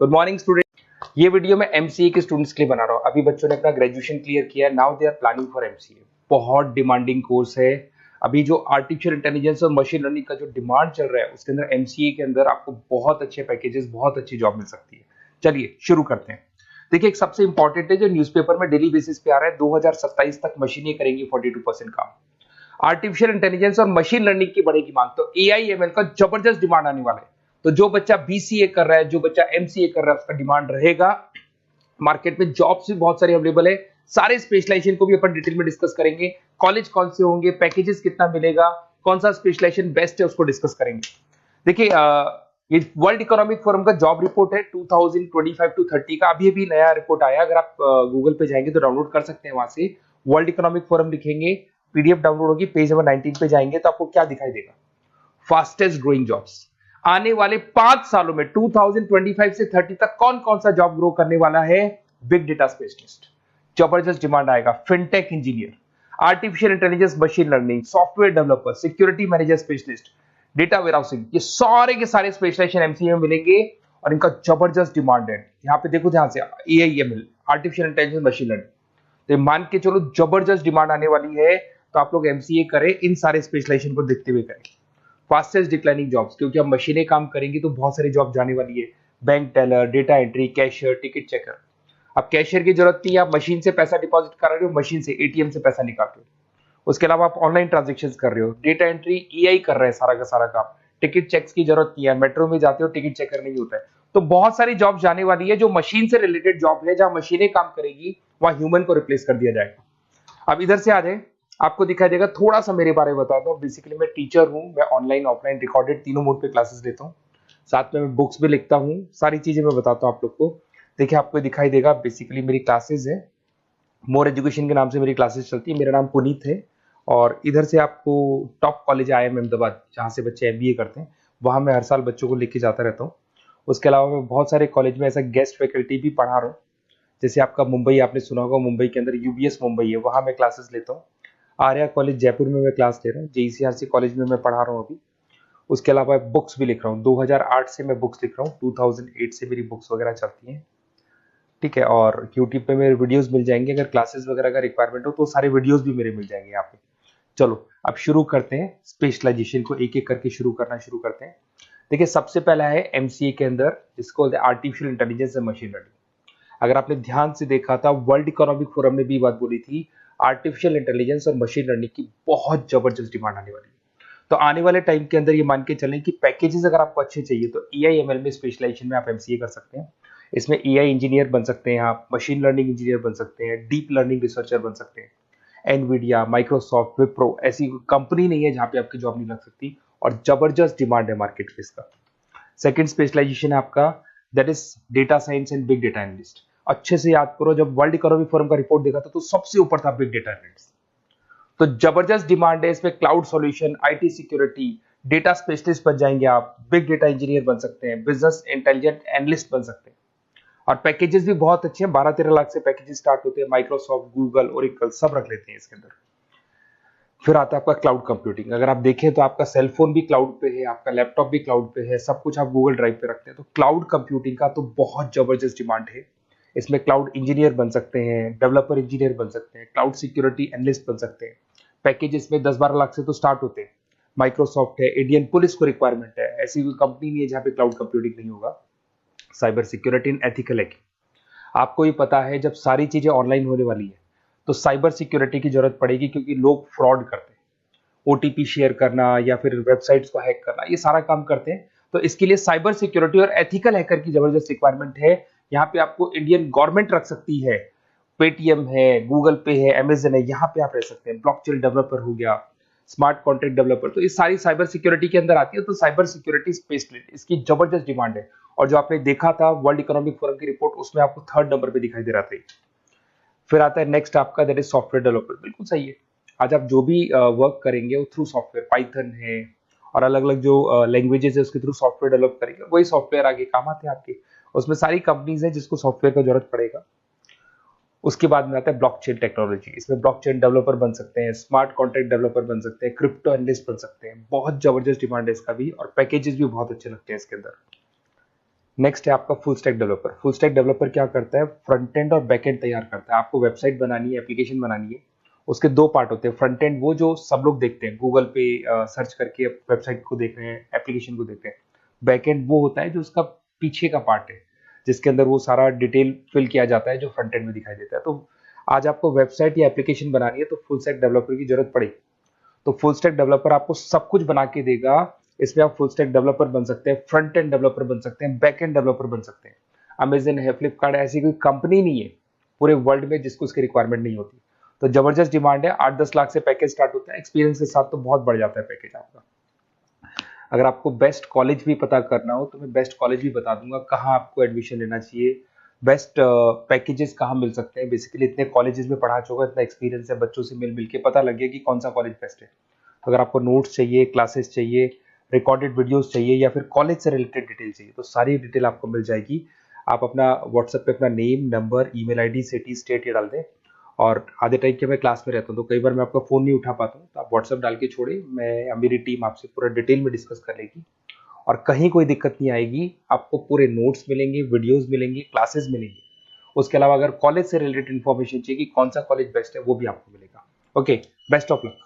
Good morning student. ये video मैं MCA के स्टूडेंट्स के लिए बना रहा हूँ। अभी बच्चों ने अपना ग्रेजुएशन क्लियर किया, now they are planning for MCA. बहुत डिमांडिंग कोर्स है। अभी जो आर्टिफिशियल इंटेलिजेंस और मशीन लर्निंग का जो डिमांड चल रहा है उसके अंदर एमसीए के अंदर आपको बहुत अच्छे पैकेजेस, बहुत अच्छी जॉब मिल सकती है। चलिए शुरू करते हैं। देखिए, एक सबसे इंपॉर्टेंट है जो न्यूज़पेपर में डेली बेसिस पे आ रहा है, 2027 तक मशीनें करेंगी 42% काम। आर्टिफिशियल इंटेलिजेंस और मशीन लर्निंग की बढ़ेगी मांग, तो एआई एमएल का जबरदस्त डिमांड आने वाला है। तो जो बच्चा बीसीए कर रहा है, जो बच्चा एमसीए कर रहा है, उसका डिमांड रहेगा। मार्केट में जॉब्स भी बहुत सारी अवेलेबल है। सारे स्पेशलाइजेशन को भी अपन डिटेल में डिस्कस करेंगे। कॉलेज कौन से होंगे, पैकेजेस कितना मिलेगा, कौन सा स्पेशलाइजेशन बेस्ट है, उसको डिस्कस करेंगे। देखिए, ये वर्ल्ड इकोनॉमिक फोरम का जॉब रिपोर्ट है 2025 टू 30 का। अभी अभी नया रिपोर्ट आया, अगर आप गूगल पे जाएंगे तो डाउनलोड कर सकते हैं। वहां से वर्ल्ड इकोनॉमिक फोरम लिखेंगे, पीडीएफ डाउनलोड होगी, पेज नंबर 19 पे जाएंगे तो आपको क्या दिखाई देगा, फास्टेस्ट ग्रोइंग जॉब्स। आने वाले 5 सालों में 2025 से 30 तक कौन कौन सा जॉब ग्रो करने वाला है। बिग डेटा स्पेशलिस्ट, जबरदस्त डिमांड आएगा। Fintech engineer, artificial intelligence machine learning, software developer, security manager specialist, data warehousing, ये सारे के सारे स्पेशलाइजेशन एमसीए में मिलेंगे और इनका जबरदस्त डिमांड है। यहाँ पे देखो ध्यान से, AI ML, artificial intelligence machine learning, तो मान के चलो जबरदस्त डिमांड आने वाली है। तो आप लोग एमसीए करें, इन सारे स्पेशलाइजेशन को देखते हुए करें। फास्टेस्ट डिक्लाइनिंग जॉब्स, क्योंकि अब मशीनें काम करेंगी तो बहुत सारी जॉब जाने वाली है। Bank teller, data entry, cashier, ticket checker. अब कैशियर की जरूरत नहीं है, आप मशीन से पैसा डिपॉजिट कर रहे हो, मशीन से एटीएम से पैसा निकाल रहे हो। उसके अलावा आप ऑनलाइन ट्रांजेक्शन कर रहे हो। डेटा एंट्री एआई कर रहा है सारा का सारा काम। टिकट चेक्स की जरूरत नहीं है, मेट्रो में जाते हो टिकट चेकर नहीं होता है। तो बहुत सारी जॉब जाने वाली है जो मशीन से रिलेटेड जॉब है, जहां मशीनें काम करेगी वहां ह्यूमन को रिप्लेस कर दिया जाएगा। अब इधर से आ जाए, आपको दिखाई देगा। थोड़ा सा मेरे बारे में बताता हूँ। बेसिकली मैं टीचर हूँ, मैं ऑनलाइन ऑफलाइन रिकॉर्डेड तीनों मोड पे क्लासेस लेता हूँ। साथ में मैं बुक्स भी लिखता हूँ, सारी चीजें मैं बताता हूँ आप लोग को। देखिए, आपको दिखाई देगा बेसिकली मेरी क्लासेस है, मोर एजुकेशन के नाम से मेरी क्लासेस चलती है। मेरा नाम पुनीत है और इधर से आपको टॉप कॉलेज IIM अहमदाबाद, जहाँ से बच्चे एमबीए करते हैं, वहाँ मैं हर साल बच्चों को लेके जाता रहता हूँ। उसके अलावा मैं बहुत सारे कॉलेज में ऐसा गेस्ट फैकल्टी भी पढ़ा रहा हूँ। जैसे आपका मुंबई, आपने सुना होगा, मुंबई के अंदर यूबीएस मुंबई है, वहाँ मैं क्लासेस लेता हूँ। आर्या कॉलेज जयपुर में मैं क्लास ले रहा हूँ। जेईसीआरसी कॉलेज में मैं पढ़ा रहा हूँ अभी। उसके अलावा बुक्स भी लिख रहा हूँ। 2008 से मैं बुक्स लिख रहा हूँ, 2008 से मेरी बुक्स वगैरह चलती हैं। ठीक है, और यूट्यूब पे मेरे वीडियोस मिल जाएंगे। अगर क्लासेस वगैरह का रिक्वायरमेंट हो तो सारे वीडियोस भी मेरे मिल जाएंगे यहाँ पे। चलो अब शुरू करते हैं, स्पेशलाइजेशन को एक एक करके शुरू करते हैं। देखिए, सबसे पहला है एमसीए के अंदर जिसको बोलते हैं artificial intelligence and machine learning. अगर आपने ध्यान से देखा था, वर्ल्ड इकोनॉमिक फोरम ने भी बात बोली थी, आर्टिफिशियल इंटेलिजेंस और मशीन लर्निंग की बहुत जबरदस्त डिमांड आने वाली है। तो आने वाले टाइम के अंदर ये मान के चलें कि पैकेजेस अगर आपको अच्छे चाहिए तो एआई एमएल में स्पेशलाइजेशन में आप एमसीए कर सकते हैं। इसमें एआई इंजीनियर बन सकते हैं, आप मशीन लर्निंग इंजीनियर बन सकते हैं, डीप लर्निंग रिसर्चर बन सकते हैं। एनवीडिया, माइक्रोसॉफ्ट, विप्रो, ऐसी कंपनी नहीं है जहां पे आपकी जॉब नहीं लग सकती, और जबरदस्त डिमांड है मार्केट में इसका। सेकंड स्पेशलाइजेशन है आपका, that is data science and big data analyst. अच्छे से याद करो, जब वर्ल्ड इकोनॉमिक फोरम का रिपोर्ट देखा था तो सबसे ऊपर था बिग डेटा एनालिस्ट। तो जबरदस्त डिमांड है इसमें। Cloud solution, IT security, data specialist बन जाएंगे आप, बिग डेटा इंजीनियर बन सकते हैं, बिजनेस इंटेलिजेंट एनालिस्ट बन सकते हैं। और पैकेजेस भी बहुत अच्छे हैं, 12-13 लाख से पैकेजेस स्टार्ट होते हैं। माइक्रोसॉफ्ट, गूगल, ओरेकल सब रख लेते हैं इसके अंदर। फिर आता है आपका क्लाउड कंप्यूटिंग। अगर आप देखें तो आपका सेल फोन भी क्लाउड पे है, आपका लैपटॉप भी क्लाउड पे है, सब कुछ आप गूगल ड्राइव पे रखते हैं। तो क्लाउड कंप्यूटिंग का तो बहुत जबरदस्त डिमांड है। इसमें क्लाउड इंजीनियर बन सकते हैं, डेवलपर इंजीनियर बन सकते हैं, क्लाउड सिक्योरिटी एनालिस्ट बन सकते हैं। पैकेज इसमें 10-12 लाख से तो स्टार्ट होते हैं। माइक्रोसॉफ्ट है, इंडियन पुलिस को रिक्वायरमेंट है, ऐसी कोई कंपनी नहीं है जहां पे क्लाउड कंप्यूटिंग नहीं होगा। Cyber security and ethical hacking, आपको ही पता है जब सारी चीजें ऑनलाइन होने वाली है तो साइबर सिक्योरिटी की जरूरत पड़ेगी, क्योंकि लोग फ्रॉड करते हैं। ओटीपी शेयर करना या फिर वेबसाइट्स को हैक करना, ये सारा काम करते हैं। तो इसके लिए साइबर सिक्योरिटी और एथिकल हैकर की जबरदस्त रिक्वायरमेंट है। यहाँ पे आपको इंडियन गवर्नमेंट रख सकती है, पेटीएम है, गूगल पे है, अमेजन है, यहाँ पे आप रह सकते हैं। ब्लॉकचेन डेवलपर हो गया, स्मार्ट कॉन्ट्रैक्ट डेवलपर, तो ये सारी साइबर सिक्योरिटी के अंदर आती है। तो साइबर सिक्योरिटी स्पेशलिस्ट, इसकी जबरदस्त डिमांड है। और जो आपने देखा था वर्ल्ड इकोनॉमिक फोरम की रिपोर्ट, उसमें आपको 3rd नंबर पे दिखाई दे रहा था। फिर आता है नेक्स्ट आपका, दैट इज सॉफ्टवेयर डेवलपर। बिल्कुल सही है। आज आप जो भी वर्क करेंगे वो थ्रू सॉफ्टवेयर, पाइथन है और अलग अलग जो लैंग्वेजेस है उसके थ्रू सॉफ्टवेयर डेवलप करेंगे, वही सॉफ्टवेयर आगे काम आते हैं आपके। उसमें सारी कंपनीज है जिसको सॉफ्टवेयर का जरूरत पड़ेगा। उसके बाद में आता है ब्लॉकचेन टेक्नोलॉजी। इसमें ब्लॉकचेन डेवलपर बन सकते हैं, स्मार्ट कॉन्ट्रैक्ट डेवलपर बन सकते हैं, क्रिप्टो एनालिस्ट बन सकते हैं। बहुत जबरदस्त डिमांड है इसका भी, और पैकेजेस भी बहुत अच्छे लगते हैं इसके अंदर। नेक्स्ट है आपका full stack developer. Full stack developer क्या करता है, फ्रंट एंड और बैक एंड तैयार करता है। आपको वेबसाइट बनानी है, एप्लीकेशन बनानी है, उसके दो पार्ट होते हैं। फ्रंट एंड वो जो सब लोग देखते हैं, गूगल पे सर्च करके वेबसाइट को देख रहे हैं, एप्लीकेशन को देख रहे हैं। बैक एंड वो होता है जो उसका पीछे का पार्ट है, जिसके अंदर वो सारा डिटेल फिल किया जाता है जो फ्रंट एंड में दिखाई देता है। तो आज आपको वेबसाइट या एप्लीकेशन बनानी है तो फुल स्टैक डेवलपर की जरूरत पड़ेगी। तो फुल स्टैक डेवलपर आपको सब कुछ बना के देगा। इसमें आप फुल स्टैक डेवलपर बन सकते हैं, फ्रंट एंड डेवलपर बन सकते हैं, बैक एंड डेवलपर बन सकते हैं। अमेजन है, फ्लिपकार्ट, ऐसी कोई कंपनी नहीं है पूरे वर्ल्ड में जिसको इसकी रिक्वायरमेंट नहीं होती। तो जबरदस्त डिमांड है, 8-10 लाख से पैकेज स्टार्ट होता है, एक्सपीरियंस के साथ तो बहुत बढ़ जाता है पैकेज आपका। अगर आपको बेस्ट कॉलेज भी पता करना हो तो मैं बेस्ट कॉलेज भी बता दूंगा, कहाँ आपको एडमिशन लेना चाहिए, बेस्ट पैकेजेस कहाँ मिल सकते हैं। बेसिकली इतने कॉलेजेस में पढ़ा चुका, इतना एक्सपीरियंस है, बच्चों से मिल मिल के पता लग गया कि कौन सा कॉलेज बेस्ट है। तो अगर आपको नोट्स चाहिए, क्लासेस चाहिए, रिकॉर्डेड वीडियोस चाहिए, या फिर कॉलेज से रिलेटेड डिटेल चाहिए, तो सारी डिटेल आपको मिल जाएगी। आप अपना व्हाट्सएप पे अपना name, number, email ID, city, state ये डाल दें। और आधे टाइम के मैं क्लास में रहता हूँ तो कई बार मैं आपका फ़ोन नहीं उठा पाता हूँ, तो आप व्हाट्सएप डाल के छोड़े, मैं या मेरी टीम आपसे पूरा डिटेल में डिस्कस कर लेगी। और कहीं कोई दिक्कत नहीं आएगी, आपको पूरे नोट्स मिलेंगे, वीडियोस मिलेंगे, क्लासेस मिलेंगे। उसके अलावा अगर कॉलेज से रिलेटेड इन्फॉर्मेशन चाहिए कि कौन सा कॉलेज बेस्ट है, वो भी आपको मिलेगा। Okay, best of luck.